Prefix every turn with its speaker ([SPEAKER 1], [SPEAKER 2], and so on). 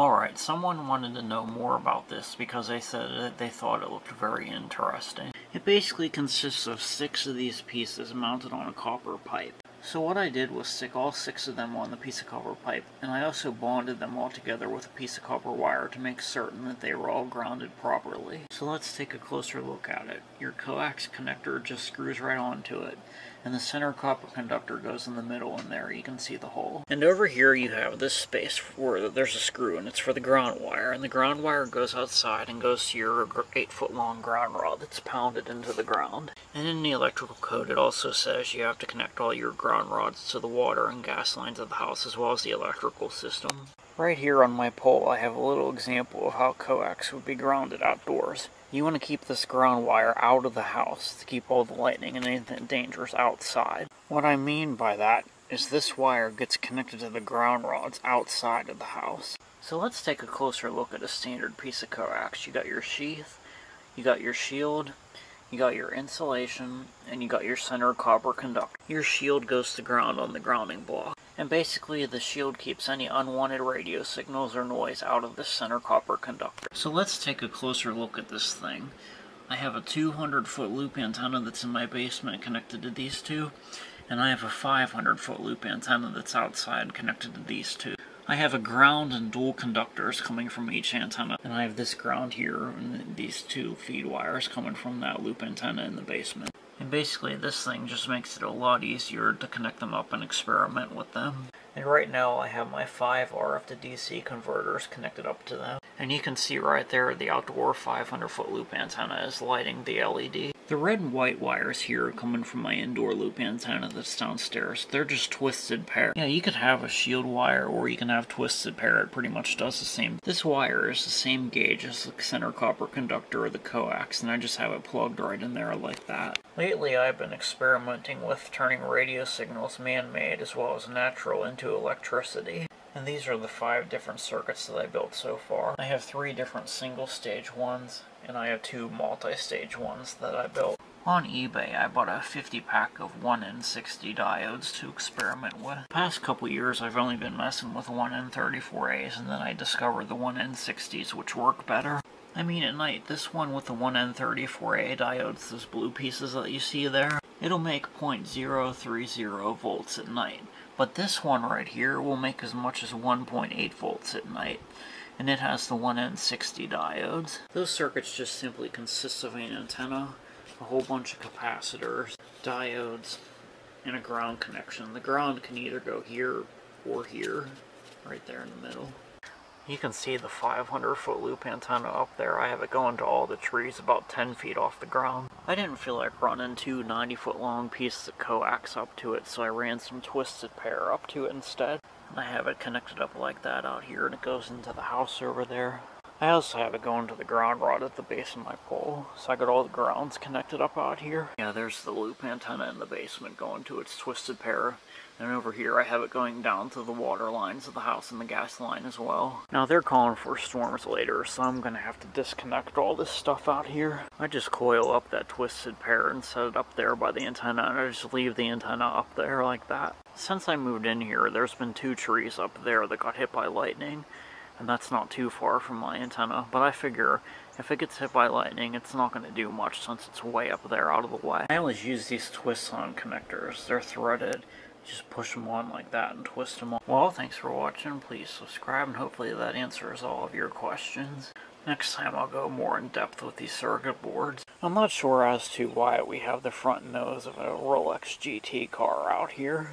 [SPEAKER 1] Alright, someone wanted to know more about this because they said that they thought it looked very interesting. It basically consists of 6 of these pieces mounted on a copper pipe. So what I did was stick all 6 of them on the piece of copper pipe, and I also bonded them all together with a piece of copper wire to make certain that they were all grounded properly. So let's take a closer look at it. Your coax connector just screws right onto it, and the center copper conductor goes in the middle, and there you can see the hole. And over here you have this space where there's a screw, and it's for the ground wire, and the ground wire goes outside and goes to your 8-foot long ground rod that's pounded into the ground. And in the electrical code it also says you have to connect all your ground rods to the water and gas lines of the house as well as the electrical system. Right here on my pole I have a little example of how coax would be grounded outdoors. You want to keep this ground wire out of the house to keep all the lightning and anything dangerous outside. What I mean by that is this wire gets connected to the ground rods outside of the house. So let's take a closer look at a standard piece of coax. You got your sheath, you got your shield, you got your insulation, and you got your center copper conductor. Your shield goes to ground on the grounding block. And basically the shield keeps any unwanted radio signals or noise out of the center copper conductor. So let's take a closer look at this thing. I have a 200-foot loop antenna that's in my basement connected to these two, and I have a 500-foot loop antenna that's outside connected to these two. I have a ground and dual conductors coming from each antenna, and I have this ground here and these 2 feed wires coming from that loop antenna in the basement. And basically this thing just makes it a lot easier to connect them up and experiment with them. And right now I have my 5 RF to DC converters connected up to them. And you can see right there the outdoor 500-foot loop antenna is lighting the LED. The red and white wires here are coming from my indoor loop antenna that's downstairs. They're just twisted pair. Yeah, you could have a shield wire or you can have twisted pair. It pretty much does the same. This wire is the same gauge as the center copper conductor or the coax, and I just have it plugged right in there like that. Lately I've been experimenting with turning radio signals man-made as well as natural into electricity. And these are the 5 different circuits that I built so far. I have 3 different single-stage ones, and I have 2 multi-stage ones that I built. On eBay, I bought a 50-pack of 1N60 diodes to experiment with. The past couple years, I've only been messing with 1N34As, and then I discovered the 1N60s, which work better. I mean, at night, this one with the 1N34A diodes, those blue pieces that you see there, it'll make 0.030 volts at night. But this one right here will make as much as 1.8 volts at night, and it has the 1N60 diodes. Those circuits just simply consist of an antenna, a whole bunch of capacitors, diodes, and a ground connection. The ground can either go here or here, right there in the middle. You can see the 500-foot loop antenna up there. I have it going to all the trees about 10 feet off the ground. I didn't feel like running 2 90-foot long pieces of coax up to it, so I ran some twisted pair up to it instead. And I have it connected up like that out here, and it goes into the house over there. I also have it going to the ground rod at the base of my pole, so I got all the grounds connected up out here. Yeah, there's the loop antenna in the basement going to its twisted pair. And over here I have it going down to the water lines of the house and the gas line as well. Now they're calling for storms later, so I'm going to have to disconnect all this stuff out here. I just coil up that twisted pair and set it up there by the antenna, and I just leave the antenna up there like that. Since I moved in here, there's been 2 trees up there that got hit by lightning, and that's not too far from my antenna, but I figure if it gets hit by lightning, it's not going to do much since it's way up there out of the way. I always use these twist-on connectors. They're threaded. Just push them on like that and twist them on. Well, thanks for watching. Please subscribe, and hopefully that answers all of your questions. Next time I'll go more in depth with these circuit boards. I'm not sure as to why we have the front nose of a Rolex GT car out here.